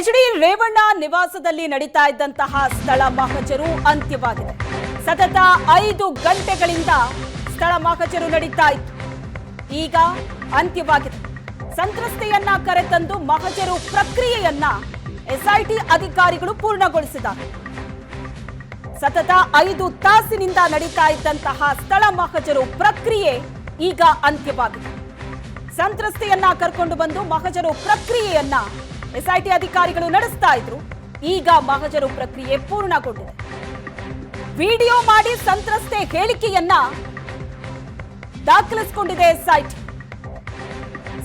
HD Revanna ನಿವಾಸದಲ್ಲಿ ನಡೀತಾ ಇದ್ದಂತಹ ಸ್ಥಳ ಮಹಜರು ಅಂತ್ಯವಾಗಿದೆ. ಸತತ 5 ಗಂಟೆಗಳಿಂದ ಸ್ಥಳ ಮಹಜರು ನಡೀತಾ ಇತ್ತು. ಈಗ ಅಂತ್ಯವಾಗಿದೆ. ಸಂತ್ರಸ್ತೆಯನ್ನ ಕರೆತಂದು ಮಹಜರು ಪ್ರಕ್ರಿಯೆಯನ್ನ ಎಸ್ಐಟಿ ಅಧಿಕಾರಿಗಳು ಪೂರ್ಣಗೊಳಿಸಿದ್ದಾರೆ. ಸತತ 5 ತಾಸಿನಿಂದ ನಡೀತಾ ಇದ್ದಂತಹ ಸ್ಥಳ ಮಹಜರು ಪ್ರಕ್ರಿಯೆ ಈಗ ಅಂತ್ಯವಾಗಿದೆ. ಸಂತ್ರಸ್ತೆಯನ್ನ ಕರ್ಕೊಂಡು ಬಂದು ಮಹಜರು ಪ್ರಕ್ರಿಯೆಯನ್ನ ಎಸ್ಐಟಿ ಅಧಿಕಾರಿಗಳು ನಡೆಸ್ತಾ ಇದ್ರು. ಈಗ ಮಹಜರು ಪ್ರಕ್ರಿಯೆ ಪೂರ್ಣಗೊಂಡಿದೆ. ವಿಡಿಯೋ ಮಾಡಿ ಸಂತ್ರಸ್ತೆ ಹೇಳಿಕೆಯನ್ನ ದಾಖಲಿಸಿಕೊಂಡಿದೆ ಎಸ್ಐಟಿ.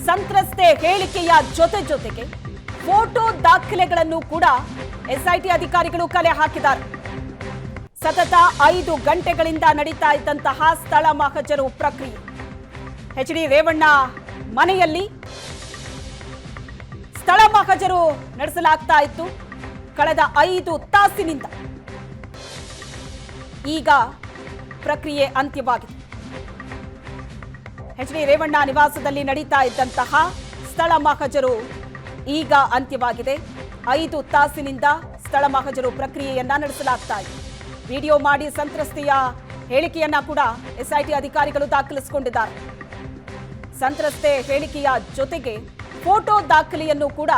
ಸಂತ್ರಸ್ತೆ ಹೇಳಿಕೆಯ ಜೊತೆಗೆ ಫೋಟೋ ದಾಖಲೆಗಳನ್ನು ಕೂಡ ಎಸ್ಐಟಿ ಅಧಿಕಾರಿಗಳು ಕಲೆ ಹಾಕಿದ್ದಾರೆ. ಸತತ 5 ಗಂಟೆಗಳಿಂದ ನಡೀತಾ ಇದ್ದಂತಹ ಸ್ಥಳ ಮಹಜರು ಪ್ರಕ್ರಿಯೆ ಎಚ್ಡಿ ರೇವಣ್ಣ ಮನೆಯಲ್ಲಿ ಸ್ಥಳ ಮಹಜರು ನಡೆಸಲಾಗ್ತಾ ಇತ್ತು ಕಳೆದ 5 ತಾಸಿನಿಂದ. ಈಗ ಪ್ರಕ್ರಿಯೆ ಅಂತ್ಯವಾಗಿದೆ. ಎಚ್ಡಿ ರೇವಣ್ಣ ನಿವಾಸದಲ್ಲಿ ನಡೀತಾ ಇದ್ದಂತಹ ಸ್ಥಳ ಮಹಜರು ಈಗ ಅಂತ್ಯವಾಗಿದೆ. 5 ತಾಸಿನಿಂದ ಸ್ಥಳ ಮಹಜರು ಪ್ರಕ್ರಿಯೆಯನ್ನ ನಡೆಸಲಾಗ್ತಾ ಇದೆ. ವಿಡಿಯೋ ಮಾಡಿ ಸಂತ್ರಸ್ತೆಯ ಹೇಳಿಕೆಯನ್ನ ಕೂಡ ಎಸ್ಐಟಿ ಅಧಿಕಾರಿಗಳು ದಾಖಲಿಸಿಕೊಂಡಿದ್ದಾರೆ. ಸಂತ್ರಸ್ತೆ ಹೇಳಿಕೆಯ ಜೊತೆಗೆ ಫೋಟೋ ದಾಖಲೆಯನ್ನು ಕೂಡ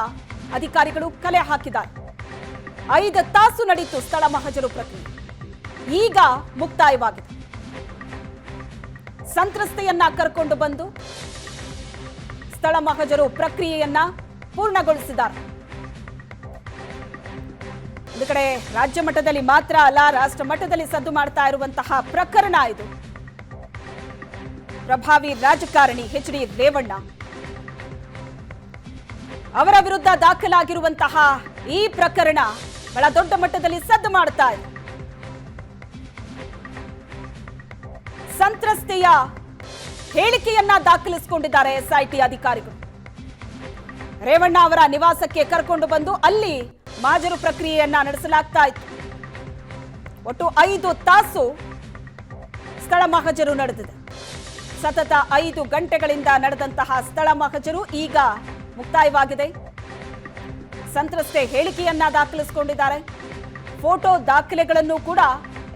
ಅಧಿಕಾರಿಗಳು ಕಲೆ ಹಾಕಿದ್ದಾರೆ. 5 ತಾಸು ನಡೆಯಿತು ಸ್ಥಳ ಮಹಜರು ಪ್ರಕ್ರಿಯೆ. ಈಗ ಮುಕ್ತಾಯವಾಗಿದೆ. ಸಂತ್ರಸ್ತೆಯನ್ನ ಕರ್ಕೊಂಡು ಬಂದು ಸ್ಥಳ ಮಹಜರು ಪ್ರಕ್ರಿಯೆಯನ್ನ ಪೂರ್ಣಗೊಳಿಸಿದ್ದಾರೆ. ಒಂದು ಕಡೆ ರಾಜ್ಯ ಮಟ್ಟದಲ್ಲಿ ಮಾತ್ರ ಅಲ್ಲ, ರಾಷ್ಟ್ರ ಮಟ್ಟದಲ್ಲಿ ಸದ್ದು ಮಾಡ್ತಾ ಇರುವಂತಹ ಪ್ರಕರಣ ಇದು. ಪ್ರಭಾವಿ ರಾಜಕಾರಣಿ ಎಚ್ಡಿ ರೇವಣ್ಣ ಅವರ ವಿರುದ್ಧ ದಾಖಲಾಗಿರುವಂತಹ ಈ ಪ್ರಕರಣ ಬಹಳ ದೊಡ್ಡ ಮಟ್ಟದಲ್ಲಿ ಸದ್ದು ಮಾಡ್ತಾ ಇದೆ. ಸಂತ್ರಸ್ತೆಯ ಹೇಳಿಕೆಯನ್ನ ದಾಖಲಿಸಿಕೊಂಡಿದ್ದಾರೆ ಎಸ್ಐಟಿ ಅಧಿಕಾರಿಗಳು. ರೇವಣ್ಣ ಅವರ ನಿವಾಸಕ್ಕೆ ಕರ್ಕೊಂಡು ಬಂದು ಅಲ್ಲಿ ಮಹಜರು ಪ್ರಕ್ರಿಯೆಯನ್ನ ನಡೆಸಲಾಗ್ತಾ ಇತ್ತು. ಒಟ್ಟು 5 ತಾಸು ಸ್ಥಳ ಮಹಜರು ನಡೆದಿದೆ. ಸತತ 5 ಗಂಟೆಗಳಿಂದ ನಡೆದಂತಹ ಸ್ಥಳ ಮಹಜರು ಈಗ ಮುಕ್ತಾಯವಾಗಿದೆ. ಸಂತ್ರಸ್ತೆ ಹೇಳಿಕೆಯನ್ನ ದಾಖಲಿಸಿಕೊಂಡಿದ್ದಾರೆ. ಫೋಟೋ ದಾಖಲೆಗಳನ್ನು ಕೂಡ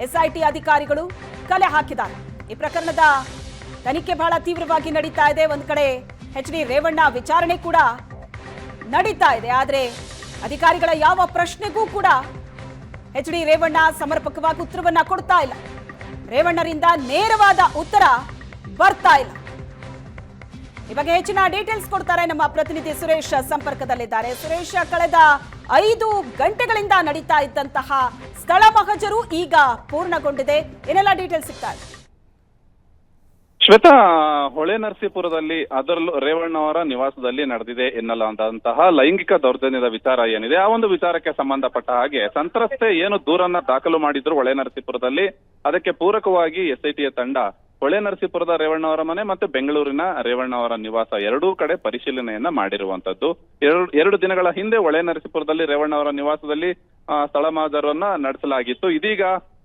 ಎಸ್ಐಟಿ ಅಧಿಕಾರಿಗಳು ಕಲೆ ಹಾಕಿದ್ದಾರೆ. ಈ ಪ್ರಕರಣದ ತನಿಖೆ ಬಹಳ ತೀವ್ರವಾಗಿ ನಡೀತಾ ಇದೆ. ಒಂದು ಕಡೆ ಎಚ್ಡಿ ರೇವಣ್ಣ ವಿಚಾರಣೆ ಕೂಡ ನಡೀತಾ ಇದೆ. ಆದರೆ ಅಧಿಕಾರಿಗಳ ಯಾವ ಪ್ರಶ್ನೆಗೂ ಕೂಡ ಎಚ್ಡಿ ರೇವಣ್ಣ ಸಮರ್ಪಕವಾಗಿ ಉತ್ತರವನ್ನ ಕೊಡ್ತಾ ಇಲ್ಲ. ರೇವಣ್ಣರಿಂದ ನೇರವಾದ ಉತ್ತರ ಬರ್ತಾ ಇಲ್ಲ. ಈ ಬಗ್ಗೆ ಹೆಚ್ಚಿನ ಡೀಟೇಲ್ಸ್ ಕೊಡ್ತಾರೆ ನಮ್ಮ ಪ್ರತಿನಿಧಿ ಸುರೇಶ್ ಸಂಪರ್ಕದಲ್ಲಿದ್ದಾರೆ. ಸುರೇಶ್, ಕಳೆದ 5 ಗಂಟೆಗಳಿಂದ ನಡೀತಾ ಇದ್ದಂತಹ ಸ್ಥಳ ಮಹಜರು ಈಗ ಪೂರ್ಣಗೊಂಡಿದೆ. ಏನೆಲ್ಲ ಡೀಟೇಲ್ಸ್ ಸಿಗ್ತಾ ಇದೆ? ಶ್ವೇತಾ, ಹೊಳೆನರಸೀಪುರದಲ್ಲಿ ಅದರಲ್ಲೂ ರೇವಣ್ಣ ಅವರ ನಿವಾಸದಲ್ಲಿ ನಡೆದಿದೆ ಎನ್ನಲಾದಂತಹ ಲೈಂಗಿಕ ದೌರ್ಜನ್ಯದ ವಿಚಾರ ಏನಿದೆ, ಆ ಒಂದು ವಿಚಾರಕ್ಕೆ ಸಂಬಂಧಪಟ್ಟ ಹಾಗೆ ಸಂತ್ರಸ್ತೆ ಏನು ದೂರನ್ನ ದಾಖಲು ಮಾಡಿದ್ರು ಹೊಳೆನರಸೀಪುರದಲ್ಲಿ, ಅದಕ್ಕೆ ಪೂರಕವಾಗಿ ಎಸ್ಐಟಿಯ ತಂಡ ಹೊಳೆನರಸೀಪುರದ ರೇವಣ್ಣ ಅವರ ಮನೆ ಮತ್ತು ಬೆಂಗಳೂರಿನ ರೇವಣ್ಣ ಅವರ ನಿವಾಸ ಎರಡೂ ಕಡೆ ಪರಿಶೀಲನೆಯನ್ನ ಮಾಡಿರುವಂತದ್ದು. ಎರಡು ದಿನಗಳ ಹಿಂದೆ ಹೊಳೆನರಸೀಪುರದಲ್ಲಿ ರೇವಣ್ಣ ಅವರ ನಿವಾಸದಲ್ಲಿ ಸ್ಥಳ ಮಹಜರನ್ನ ನಡೆಸಲಾಗಿತ್ತು. ಇದೀಗ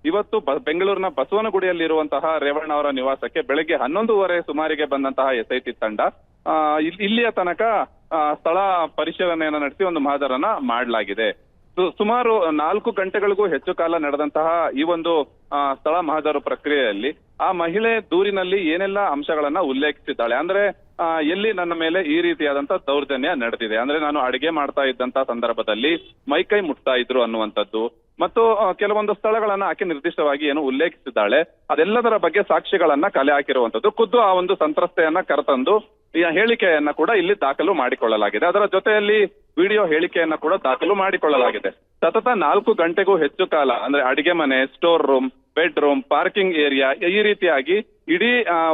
ಇವತ್ತು ಬೆಂಗಳೂರಿನ ಬಸವನಗುಡಿಯಲ್ಲಿರುವಂತಹ ರೇವಣ್ಣ ಅವರ ನಿವಾಸಕ್ಕೆ ಬೆಳಗ್ಗೆ 11:30 ಸುಮಾರಿಗೆ ಬಂದಂತಹ ಎಸ್ಐಟಿ ತಂಡ ಇಲ್ಲಿಯ ತನಕ ಸ್ಥಳ ಪರಿಶೀಲನೆಯನ್ನ ನಡೆಸಿ ಒಂದು ಮಹಜರನ್ನ ಮಾಡಲಾಗಿದೆ. ಸುಮಾರು 4 ಗಂಟೆಗಳಿಗೂ ಹೆಚ್ಚು ಕಾಲ ನಡೆದಂತಹ ಈ ಒಂದು ಸ್ಥಳ ಮಹಜರು ಪ್ರಕ್ರಿಯೆಯಲ್ಲಿ ಆ ಮಹಿಳೆ ದೂರಿನಲ್ಲಿ ಏನೆಲ್ಲ ಅಂಶಗಳನ್ನ ಉಲ್ಲೇಖಿಸಿದ್ದಾಳೆ ಅಂದ್ರೆ, ಎಲ್ಲಿ ನನ್ನ ಮೇಲೆ ಈ ರೀತಿಯಾದಂತಹ ದೌರ್ಜನ್ಯ ನಡೆದಿದೆ ಅಂದ್ರೆ, ನಾನು ಅಡಿಗೆ ಮಾಡ್ತಾ ಇದ್ದಂತ ಸಂದರ್ಭದಲ್ಲಿ ಮೈಕೈ ಮುಟ್ತಾ ಇದ್ರು ಅನ್ನುವಂಥದ್ದು ಮತ್ತು ಕೆಲವೊಂದು ಸ್ಥಳಗಳನ್ನ ಆಕೆ ನಿರ್ದಿಷ್ಟವಾಗಿ ಏನು ಉಲ್ಲೇಖಿಸಿದ್ದಾಳೆ, ಅದೆಲ್ಲದರ ಬಗ್ಗೆ ಸಾಕ್ಷಿಗಳನ್ನ ಕಲೆ ಹಾಕಿರುವಂತದ್ದು. ಖುದ್ದು ಆ ಒಂದು ಸಂತ್ರಸ್ತೆಯನ್ನ ಕರೆತಂದು ಈ ಹೇಳಿಕೆಯನ್ನ ಕೂಡ ಇಲ್ಲಿ ದಾಖಲು ಮಾಡಿಕೊಳ್ಳಲಾಗಿದೆ. ಅದರ ಜೊತೆಯಲ್ಲಿ ವಿಡಿಯೋ ಹೇಳಿಕೆಯನ್ನ ಕೂಡ ದಾಖಲು ಮಾಡಿಕೊಳ್ಳಲಾಗಿದೆ. ಸತತ 4 ಗಂಟೆಗೂ ಹೆಚ್ಚು ಕಾಲ ಅಂದ್ರೆ ಅಡಿಗೆ ಮನೆ, store room, bedroom, parking area, ಈ ರೀತಿಯಾಗಿ ಇಡೀ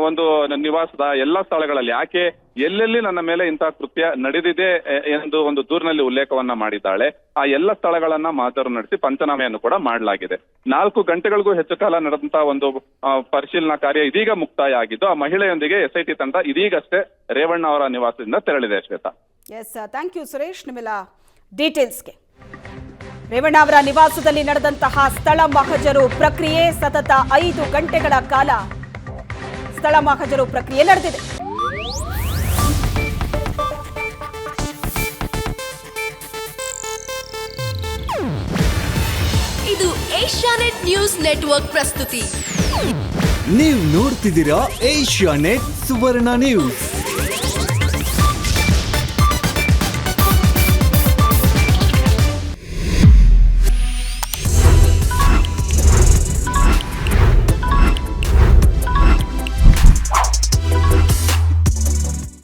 ಒಂದು ನಿವಾಸದ ಎಲ್ಲಾ ಸ್ಥಳಗಳಲ್ಲಿ ಆಕೆ ಎಲ್ಲೆಲ್ಲಿ ನನ್ನ ಮೇಲೆ ಇಂತಹ ಕೃತ್ಯ ನಡೆದಿದೆ ಎಂದು ಒಂದು ದೂರಿನಲ್ಲಿ ಉಲ್ಲೇಖವನ್ನ ಮಾಡಿದ್ದಾಳೆ. ಆ ಎಲ್ಲ ಸ್ಥಳಗಳನ್ನ ಮಹಜರು ನಡೆಸಿ ಪಂಚನಾಮೆಯನ್ನು ಕೂಡ ಮಾಡಲಾಗಿದೆ. 4 ಗಂಟೆಗಳಿಗೂ ಹೆಚ್ಚು ಕಾಲ ನಡೆದಂತಹ ಒಂದು ಪರಿಶೀಲನಾ ಕಾರ್ಯ ಇದೀಗ ಮುಕ್ತಾಯ ಆಗಿದ್ದು, ಆ ಮಹಿಳೆಯೊಂದಿಗೆ ಎಸ್ಐಟಿ ತಂಡ ಇದೀಗಷ್ಟೇ ರೇವಣ್ಣ ಅವರ ನಿವಾಸದಿಂದ ತೆರಳಿದೆ. Shweta, yes, thank you Suresh ನಿಮ್ಮೆಲ್ಲ ಡೀಟೇಲ್ಸ್ಗೆ. ರೇವಣ್ಣ ಅವರ ನಿವಾಸದಲ್ಲಿ ನಡೆದಂತಹ ಸ್ಥಳ ಮಹಜರು ಪ್ರಕ್ರಿಯೆ ಸತತ 5 ಗಂಟೆಗಳ ಕಾಲ ಸ್ಥಳ ಮಹಜರು ಪ್ರಕ್ರಿಯೆ ನಡೆದಿದೆ. ಏಷ್ಯಾನೆಟ್ ನ್ಯೂಸ್ ನೆಟ್ವರ್ಕ್ ಪ್ರಸ್ತುತಿ. ನೀವು ನೋಡ್ತಿದ್ದೀರಾ ಏಷ್ಯಾನೆಟ್ ಸುವರ್ಣ ನ್ಯೂಸ್.